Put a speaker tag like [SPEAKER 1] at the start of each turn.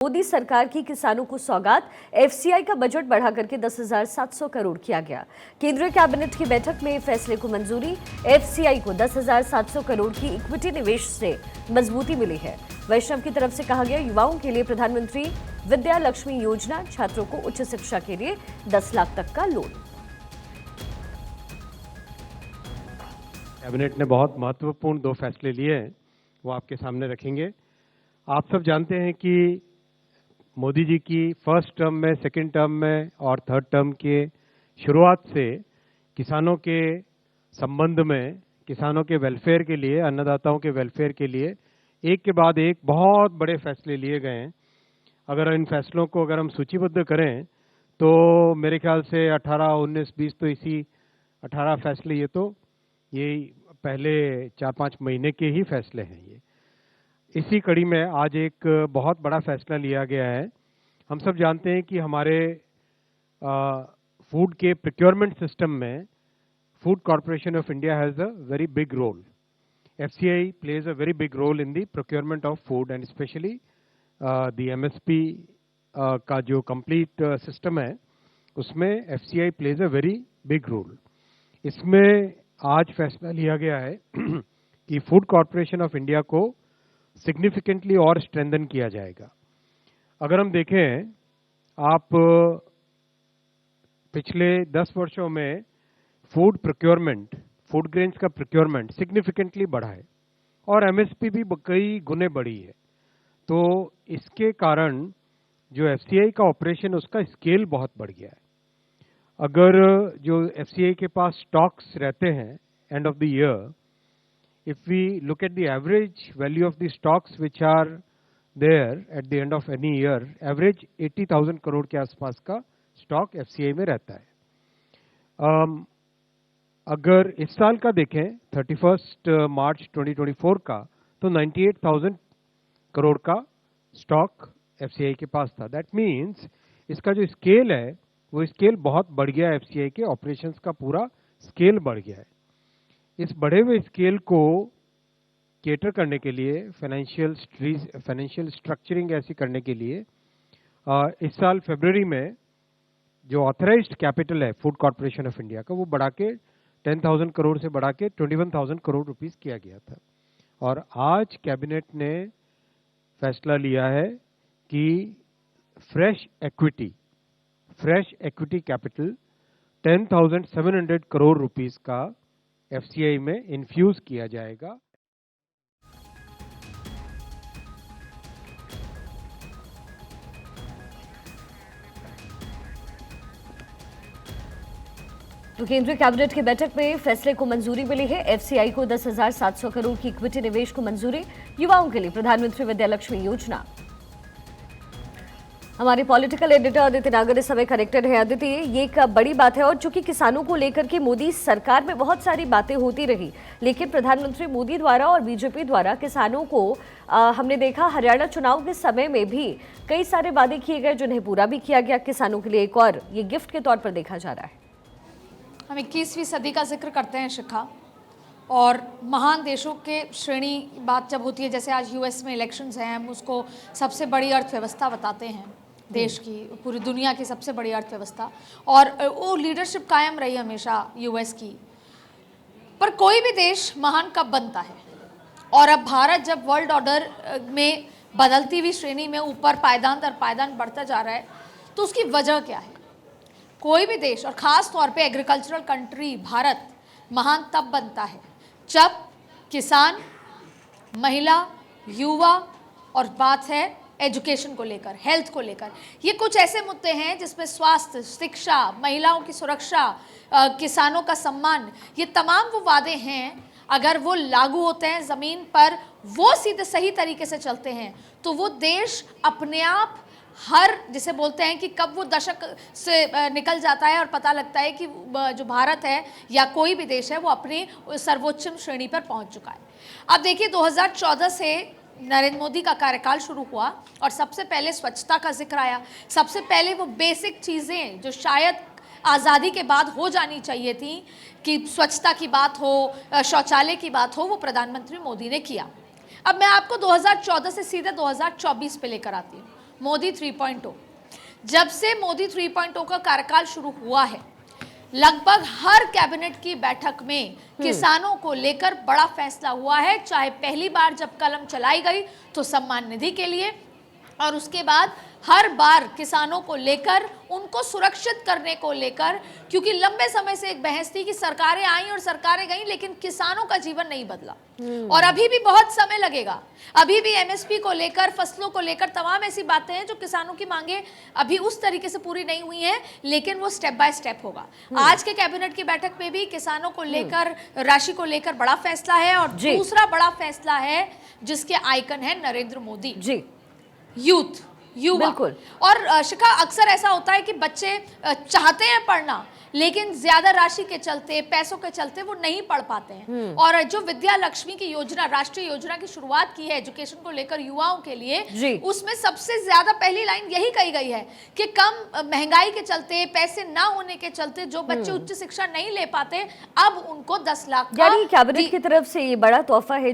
[SPEAKER 1] मोदी सरकार की किसानों को सौगात, एफसीआई का बजट बढ़ा करके 10,700 करोड़ किया गया। केंद्रीय कैबिनेट की बैठक में फैसले को मंजूरी। एफसीआई को 10,700 करोड़ की इक्विटी निवेश से मजबूती मिली है। वैष्णव की तरफ से कहा गया, युवाओं के लिए प्रधानमंत्री विद्या लक्ष्मी योजना, छात्रों को उच्च शिक्षा के लिए 10 लाख तक का लोन।
[SPEAKER 2] कैबिनेट ने बहुत महत्वपूर्ण 2 फैसले लिए हैं, वो आपके सामने रखेंगे। आप सब जानते हैं कि मोदी जी की फर्स्ट टर्म में, सेकंड टर्म में और थर्ड टर्म के शुरुआत से किसानों के संबंध में, किसानों के वेलफेयर के लिए, अन्नदाताओं के वेलफेयर के लिए एक के बाद एक बहुत बड़े फैसले लिए गए हैं। अगर इन फैसलों को हम सूचीबद्ध करें तो मेरे ख्याल से 18, 19, 20 तो इसी 18 फैसले ये पहले 4-5 महीने के ही फैसले हैं। ये इसी कड़ी में आज एक बहुत बड़ा फैसला लिया गया है। हम सब जानते हैं कि हमारे फूड के प्रोक्योरमेंट सिस्टम में food corporation of India has a very big role. FCI plays a very big role in the procurement of food and specially the MSP का जो कंप्लीट सिस्टम है उसमें FCI plays a very big role. इसमें आज फैसला लिया गया है कि फूड कॉर्पोरेशन ऑफ इंडिया को सिग्निफिकेंटली और स्ट्रेंथन किया जाएगा। अगर हम देखें, आप पिछले 10 वर्षों में फूड प्रोक्योरमेंट, फूड ग्रेन्स का प्रोक्योरमेंट सिग्निफिकेंटली बढ़ा है और एमएसपी भी कई गुने बढ़ी है। तो इसके कारण जो एफसीआई का ऑपरेशन, उसका स्केल बहुत बढ़ गया है। अगर जो एफसीआई के पास स्टॉक्स रहते हैं end of the year, if we look at the average value of the stocks which are there at the end of any year, average 80,000 crore के आसपास का स्टॉक एफसीआई में रहता है। अगर इस साल का देखें 31 मार्च 2024 का, तो 98,000 करोड़ का स्टॉक एफसीआई के पास था। दैट मीन्स इसका जो स्केल है वो स्केल बहुत बढ़ गया है। एफसीआई के ऑपरेशंस का पूरा स्केल बढ़ गया है। इस बढ़े हुए स्केल को केटर करने के लिए, फाइनेंशियल स्ट्रक्चरिंग ऐसी करने के लिए इस साल फरवरी में जो ऑथराइज्ड कैपिटल है फूड कॉर्पोरेशन ऑफ इंडिया का, वो बढ़ा के 10,000 करोड़ से बढ़ा के 21,000 करोड़ रुपीस किया गया था। और आज कैबिनेट ने फैसला लिया है कि fresh equity capital 10,700 crore rupees का एफसीआई में इन्फ्यूज किया जाएगा।
[SPEAKER 1] तो केंद्रीय कैबिनेट की बैठक में फैसले को मंजूरी मिली है। एफसीआई को 10,700 करोड़ की इक्विटी निवेश को मंजूरी। युवाओं के लिए प्रधानमंत्री विद्या लक्ष्मी योजना। हमारे पॉलिटिकल एडिटर अदिति नागर इस समय कनेक्टेड है। अदिति, ये एक बड़ी बात है और चूंकि किसानों को लेकर के मोदी सरकार में बहुत सारी बातें होती रही, लेकिन प्रधानमंत्री मोदी द्वारा और बीजेपी द्वारा किसानों को हमने देखा हरियाणा चुनाव के समय में भी कई सारे वादे किए गए जिन्हें पूरा भी किया गया। किसानों के लिए एक और ये गिफ्ट के तौर पर देखा जा रहा है।
[SPEAKER 3] हम 21वीं सदी का जिक्र करते हैं शिखा, और महान देशों के श्रेणी बात जब होती है, जैसे आज यूएस में इलेक्शंस हैं, हम उसको सबसे बड़ी अर्थव्यवस्था बताते हैं देश की, पूरी दुनिया की सबसे बड़ी अर्थव्यवस्था, और वो लीडरशिप कायम रही हमेशा यूएस की। पर कोई भी देश महान कब बनता है, और अब भारत जब वर्ल्ड ऑर्डर में बदलती हुई श्रेणी में ऊपर पायदान दर पायदान बढ़ता जा रहा है, तो उसकी वजह क्या है? कोई भी देश, और ख़ास तौर पे एग्रीकल्चरल कंट्री भारत, महान तब बनता है जब किसान, महिला, युवा, और बात है एजुकेशन को लेकर, हेल्थ को लेकर, ये कुछ ऐसे मुद्दे हैं जिसमें स्वास्थ्य, शिक्षा, महिलाओं की सुरक्षा, किसानों का सम्मान, ये तमाम वो वादे हैं, अगर वो लागू होते हैं ज़मीन पर, वो सीधे सही तरीके से चलते हैं, तो वो देश अपने आप हर, जिसे बोलते हैं कि कब वो दशक से निकल जाता है और पता लगता है कि जो भारत है या कोई भी देश है वो अपनी सर्वोच्च श्रेणी पर पहुंच चुका है। अब देखिए, 2014 से नरेंद्र मोदी का कार्यकाल शुरू हुआ और सबसे पहले स्वच्छता का जिक्र आया। सबसे पहले वो बेसिक चीज़ें जो शायद आज़ादी के बाद हो जानी चाहिए थी, कि स्वच्छता की बात हो, शौचालय की बात हो, वो प्रधानमंत्री मोदी ने किया। अब मैं आपको 2014 से सीधे 2024 पे लेकर आती हूँ। मोदी 3.0। जब से मोदी 3.0 का कार्यकाल शुरू हुआ है, लगभग हर कैबिनेट की बैठक में किसानों को लेकर बड़ा फैसला हुआ है। चाहे पहली बार जब कलम चलाई गई तो सम्मान निधि के लिए, और उसके बाद हर बार किसानों को लेकर, उनको सुरक्षित करने को लेकर, क्योंकि लंबे समय से एक बहस थी कि सरकारें आई और सरकारें गई लेकिन किसानों का जीवन नहीं बदला, और अभी भी बहुत समय लगेगा। अभी भी एमएसपी को लेकर, फसलों को लेकर तमाम ऐसी बातें हैं जो किसानों की मांगे अभी उस तरीके से पूरी नहीं हुई हैं, लेकिन वो स्टेप बाय स्टेप होगा। आज के कैबिनेट की बैठक में भी किसानों को लेकर, राशि को लेकर बड़ा फैसला है, और दूसरा बड़ा फैसला है जिसके आइकन है नरेंद्र मोदी
[SPEAKER 1] जी,
[SPEAKER 3] यूथ, युवा।
[SPEAKER 1] बिल्कुल।
[SPEAKER 3] और शिखा, अक्सर ऐसा होता है कि बच्चे चाहते हैं पढ़ना, लेकिन ज्यादा राशि के चलते, पैसों के चलते वो नहीं पढ़ पाते हैं। और जो विद्या लक्ष्मी की योजना, राष्ट्रीय योजना की शुरुआत की है एजुकेशन को लेकर युवाओं के लिए, उसमें सबसे ज्यादा पहली लाइन यही कही गई है कि कम महंगाई के चलते, पैसे ना होने के चलते जो बच्चे उच्च शिक्षा नहीं ले पाते, अब उनको 10 लाख
[SPEAKER 1] यानी कैबिनेट की तरफ से ये बड़ा तोहफा है